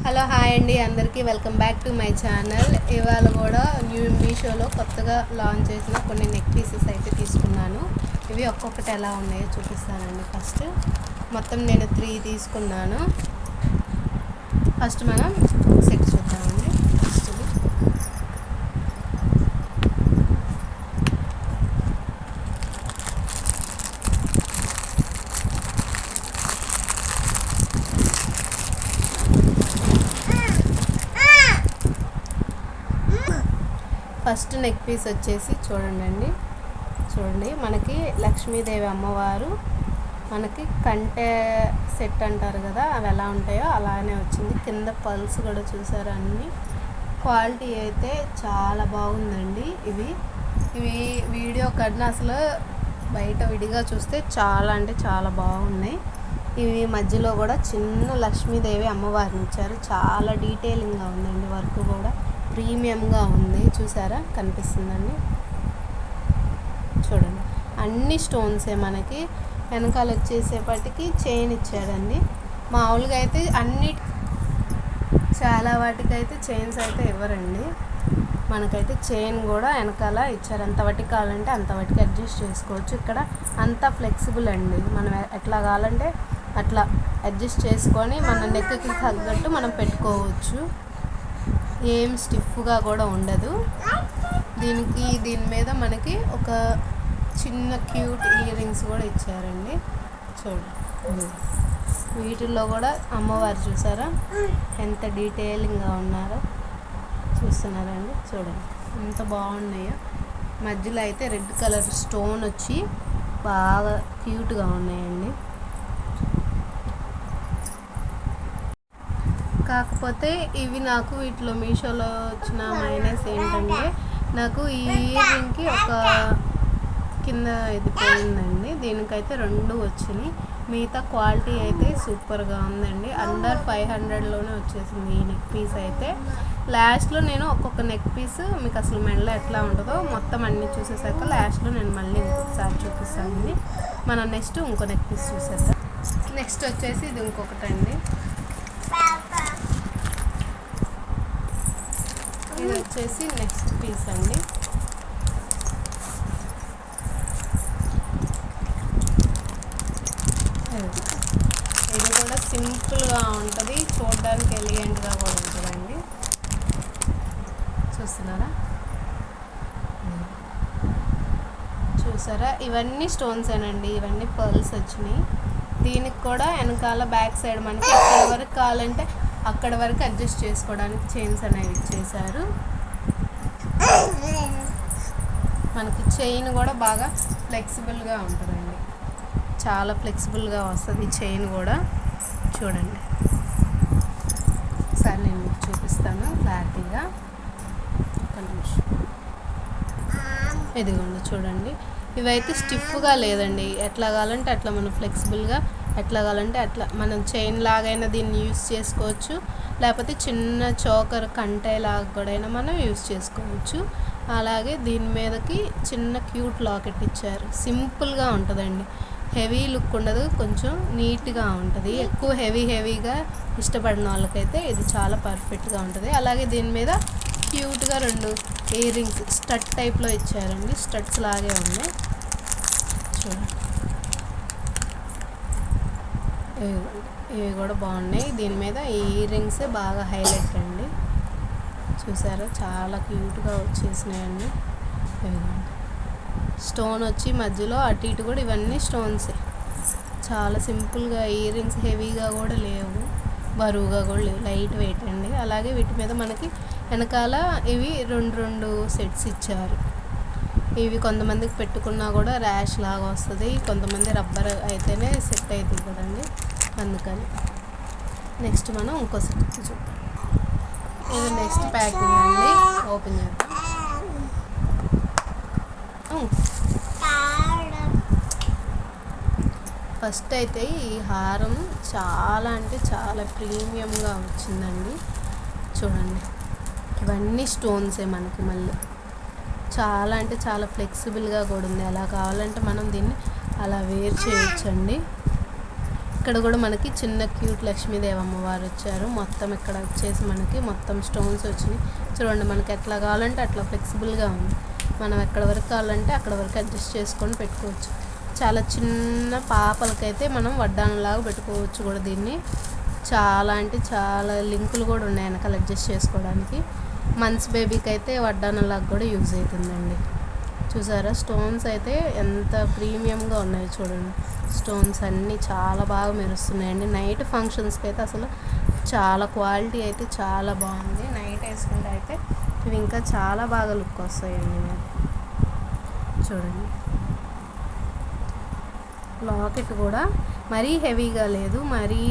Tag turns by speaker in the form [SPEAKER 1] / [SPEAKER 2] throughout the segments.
[SPEAKER 1] Hello hi అండి, అందరికీ welcome back to my channel. ఇవాళ కూడా మీషోలో కొత్తగా లాంచ్ చేసిన కొన్ని నెక్ పీసెస్ అయితే తీసుకున్నాను. ఇవి ఒక్కొక్కటి ఎలా ఉన్నాయో చూపిస్తానండి. ఫస్ట్ మొత్తం నేను 3 తీసుకున్నాను. ఫస్ట్ మనం సెట్ చూద్దామండి. ఫస్ట్ నెక్ పీస్ వచ్చేసి చూడండి మనకి లక్ష్మీదేవి అమ్మవారు మనకి కంటె సెట్ అంటారు కదా, అవి ఎలా ఉంటాయో అలానే వచ్చింది. కింద పల్స్ కూడా చూసారు. అన్ని క్వాలిటీ అయితే చాలా బాగుందండి. ఇవి వీడియో కన్నా అసలు బయట విడిగా చూస్తే చాలా అంటే చాలా బాగున్నాయి. ఇవి మధ్యలో కూడా చిన్న లక్ష్మీదేవి అమ్మవారిని ఇచ్చారు. చాలా డీటెయిలింగ్గా ఉందండి. వర్క్ కూడా ప్రీమియంగా ఉంది. చూసారా, కనిపిస్తుందండి. చూడండి, అన్ని స్టోన్సే. మనకి వెనకాల వచ్చేసేపటికి చైన్ ఇచ్చాడండి. మామూలుగా అయితే చాలా వాటికైతే చైన్స్ అయితే ఇవ్వరండి. మనకైతే చైన్ కూడా వెనకాల ఇచ్చారు. ఎంతవరకు కావాలంటే అంతవరకు అడ్జస్ట్ చేసుకోవచ్చు. ఇక్కడ అంతా ఫ్లెక్సిబుల్ అండి. మనం ఎట్లా కావాలంటే అట్లా అడ్జస్ట్ చేసుకొని మన నెక్కి తగ్గట్టు మనం పెట్టుకోవచ్చు. ఏం స్టిఫ్గా కూడా ఉండదు. దీని మీద మనకి ఒక చిన్న క్యూట్ ఇయర్ రింగ్స్ కూడా ఇచ్చారండి. చూడండి, వీటిల్లో కూడా అమ్మవారు చూసారా ఎంత డీటెయిలింగ్గా ఉన్నారో. చూస్తున్నారండి, చూడండి ఎంత బాగున్నాయో. మధ్యలో అయితే రెడ్ కలర్ స్టోన్ వచ్చి బాగా క్యూట్గా ఉన్నాయండి. కాకపోతే ఇవి నాకు వీటిలో మీషోలో వచ్చిన మైనస్ ఏంటంటే, నాకు ఈ ఇయర్ రింగ్కి ఒక కింద ఇది పోయిందండి. దీనికైతే 2 వచ్చినాయి. మిగతా క్వాలిటీ అయితే సూపర్గా ఉందండి. అండర్ 500లోనే వచ్చేసింది ఈ నెక్ పీస్ అయితే. లాస్ట్లో నేను ఒక్కొక్క నెక్ పీస్ మీకు అసలు మెడలో ఎట్లా ఉంటుందో మొత్తం అన్నీ చూసేసాక లాస్ట్లో నేను మళ్ళీ ఇంకొకసారి చూపిస్తానండి. మనం నెక్స్ట్ ఇంకో నెక్ పీస్ చూసేద్దాం. నెక్స్ట్ వచ్చేసి ఇది ఇంకొకటండి. ఇది వచ్చేసి నెక్స్ట్ పీస్ అండి. ఇది కూడా సింపుల్గా ఉంటుంది, చూడడానికి ఎలిగెంట్గా కూడా ఉంటుందండి. చూసారా, ఇవన్నీ స్టోన్సేనండి. ఇవన్నీ పర్ల్స్ వచ్చినాయి. దీనికి కూడా వెనకాల బ్యాక్ సైడ్ మనకి ఎక్కడ వరకు కావాలంటే అక్కడ వరకు అడ్జస్ట్ చేసుకోవడానికి చైన్స్ అనేవి ఇచ్చేసారు. మనకి చైన్ కూడా బాగా ఫ్లెక్సిబుల్గా ఉంటుందండి. చాలా ఫ్లెక్సిబుల్గా వస్తుంది చైన్ కూడా. చూడండి, ఒకసారి నేను మీకు చూపిస్తాను క్లారిటీగా. ఒక నిమిషం. ఇదిగోండి, చూడండి. ఇవైతే స్టిఫ్గా లేదండి. ఎట్లా కావాలంటే అట్లా మనం ఫ్లెక్సిబుల్గా ఎట్లా కావాలంటే అట్లా మనం చైన్ లాగైనా దీన్ని యూస్ చేసుకోవచ్చు. లేకపోతే చిన్న చోకర్ కంటే లాగా కూడా మనం యూస్ చేసుకోవచ్చు. అలాగే దీని మీదకి చిన్న క్యూట్ లాకెట్ ఇచ్చారు. సింపుల్గా ఉంటుందండి. హెవీ లుక్ ఉండదు, కొంచెం నీట్గా ఉంటుంది. ఎక్కువ హెవీగా ఇష్టపడిన వాళ్ళకైతే ఇది చాలా పర్ఫెక్ట్గా ఉంటుంది. అలాగే దీని మీద క్యూట్గా 2 ఇయర్ రింగ్స్ స్టడ్ టైప్లో ఇచ్చారండి. స్టడ్స్ లాగే ఉన్నాయి. చూడండి, ఇవి కూడా బాగున్నాయి. దీని మీద ఈ ఇయర్ రింగ్స్ బాగా హైలైట్ అండి. చూసారా, చాలా క్యూట్గా వచ్చేసినాయండి. స్టోన్ వచ్చి మధ్యలో అటు ఇటు కూడా ఇవన్నీ స్టోన్సే. చాలా సింపుల్గా ఇయర్ రింగ్స్, హెవీగా కూడా లేవు, బరువుగా కూడా లేవు, లైట్ వెయిట్ అండి. అలాగే వీటి మీద మనకి వెనకాల ఇవి 2 సెట్స్ ఇచ్చారు. ఇవి కొంతమందికి పెట్టుకున్నా కూడా ర్యాష్ లాగా వస్తుంది. కొంతమంది రబ్బర్ అయితేనే సెట్ అవుతుంది కదండి, అందుకని. నెక్స్ట్ మనం ఇంకో సెట్ చూద్దాం. ఇది నెక్స్ట్ ప్యాకింగ్ అండి. ఓపెన్ చేద్దాం. ఫస్ట్ అయితే ఈ హారం చాలా అంటే చాలా ప్రీమియంగా వచ్చిందండి. చూడండి, ఇవన్నీ స్టోన్సే మనకి. మళ్ళీ చాలా అంటే చాలా ఫ్లెక్సిబుల్గా కూడా ఉంది. అలా కావాలంటే మనం దీన్ని అలా వేర్ చేయొచ్చండి. ఇక్కడ కూడా మనకి చిన్న క్యూట్ లక్ష్మీదేవి అమ్మవారు వచ్చారు. మొత్తం ఇక్కడ వచ్చేసి మనకి మొత్తం స్టోన్స్ వచ్చినాయి. చూడండి మనకి ఎట్లా కావాలంటే అట్లా ఫ్లెక్సిబుల్గా ఉంది. మనం ఎక్కడ వరకు కావాలంటే అక్కడ వరకు అడ్జస్ట్ చేసుకొని పెట్టుకోవచ్చు. చాలా చిన్న పాపలకైతే మనం వడ్డానంలాగా పెట్టుకోవచ్చు కూడా దీన్ని. చాలా అంటే చాలా లింకులు కూడా ఉన్నాయి వెనకాల అడ్జస్ట్ చేసుకోవడానికి. మంత్స్ బేబీకి అయితే వడ్డానంలాగా కూడా యూజ్ అవుతుందండి. చూసారా స్టోన్స్ అయితే ఎంత ప్రీమియంగా ఉన్నాయో చూడండి. స్టోన్స్ అన్నీ చాలా బాగా మెరుస్తున్నాయండి. నైట్ ఫంక్షన్స్కి అయితే అసలు చాలా క్వాలిటీ అయితే చాలా బాగుంది. నైట్ వేసుకుంటే అయితే ఇవి ఇంకా చాలా బాగా లుక్ వస్తాయండి. మీరు చూడండి లాకెట్ కూడా మరీ హెవీగా లేదు, మరీ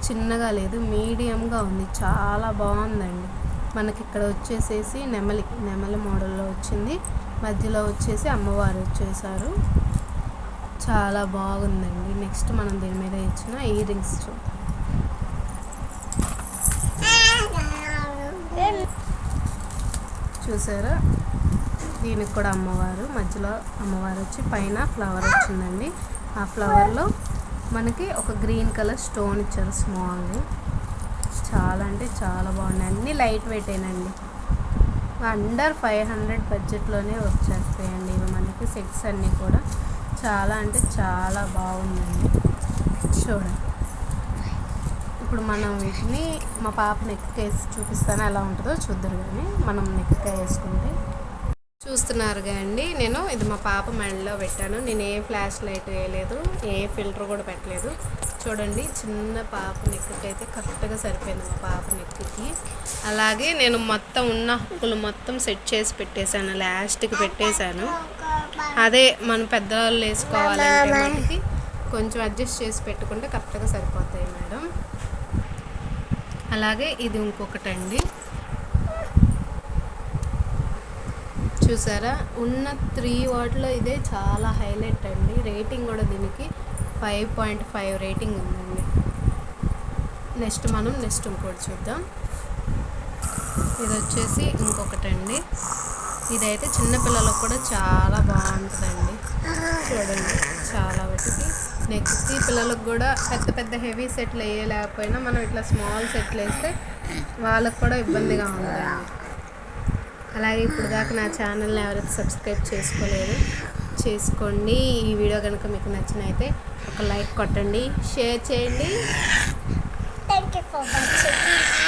[SPEAKER 1] చిన్నగా లేదు, మీడియంగా ఉంది. చాలా బాగుందండి. మనకి ఇక్కడ వచ్చేసేసి నెమలి మోడల్లో వచ్చింది. మధ్యలో వచ్చేసి అమ్మవారు వచ్చేసారు. చాలా బాగుందండి. నెక్స్ట్ మనం దీని మీద ఇచ్చిన ఇయర్ రింగ్స్ చూసారా. దీనికి కూడా అమ్మవారు, మధ్యలో అమ్మవారు వచ్చి పైన ఫ్లవర్ వచ్చిందండి. ఆ ఫ్లవర్లో మనకి ఒక గ్రీన్ కలర్ స్టోన్ ఇచ్చారు స్మాల్ది. చాలా అంటే చాలా బాగున్నాయి. అన్నీ లైట్ వెయిట్ ఏనండి. అండర్ 500 బడ్జెట్లోనే వచ్చేస్తాయండి ఇవి మనకి సెట్స్ అన్నీ కూడా. చాలా అంటే చాలా బాగుందండి. చూడండి ఇప్పుడు మనం వీటిని మా పాప నెక్కేసి చూపిస్తాను ఎలా ఉంటుందో చూద్దరు. కానీ మనం నెక్కే వేసుకుంటే చూస్తున్నారుగా అండి. నేను ఇది మా పాప మెడలో పెట్టాను. నేను ఏ ఫ్లాష్ లైట్ వేయలేదు, ఏ ఫిల్టర్ కూడా పెట్టలేదు. చూడండి చిన్న పాప నెక్కి అయితే కరెక్ట్గా సరిపోయింది మా పాప నెక్కి. అలాగే నేను మొత్తం ఉన్న హుక్కులు మొత్తం సెట్ చేసి పెట్టేశాను, లాస్ట్కి పెట్టేశాను. అదే మనం పెద్దవాళ్ళు వేసుకోవాలంటే మనకి కొంచెం అడ్జస్ట్ చేసి పెట్టుకుంటే కరెక్ట్గా సరిపోతాయి మేడం. అలాగే ఇది ఇంకొకటండి. చూసారా ఉన్న 3 వాటిలో ఇదే చాలా హైలైట్ అండి. రేటింగ్ కూడా దీనికి 5.5 రేటింగ్ ఉందండి. నెక్స్ట్ ఇంకోటి చూద్దాం. ఇది వచ్చేసి ఇంకొకటండి. ఇదైతే చిన్నపిల్లలకు కూడా చాలా బాగుంటుందండి. చూడండి చాలా వాటికి నెక్స్ట్ పిల్లలకు కూడా పెద్ద హెవీ సెట్లు వేయలేకపోయినా మనం ఇట్లా స్మాల్ సెట్లు వేస్తే వాళ్ళకు కూడా ఇబ్బందిగా ఉంటుందండి. అలాగే ఇప్పుడు దాకా నా ఛానల్ని ఎవరైతే సబ్స్క్రైబ్ చేసుకోలేదు చేసుకోండి. ఈ వీడియో కనుక మీకు నచ్చినైతే ఒక లైక్ కొట్టండి, షేర్ చేయండి.
[SPEAKER 2] Thank you for watching.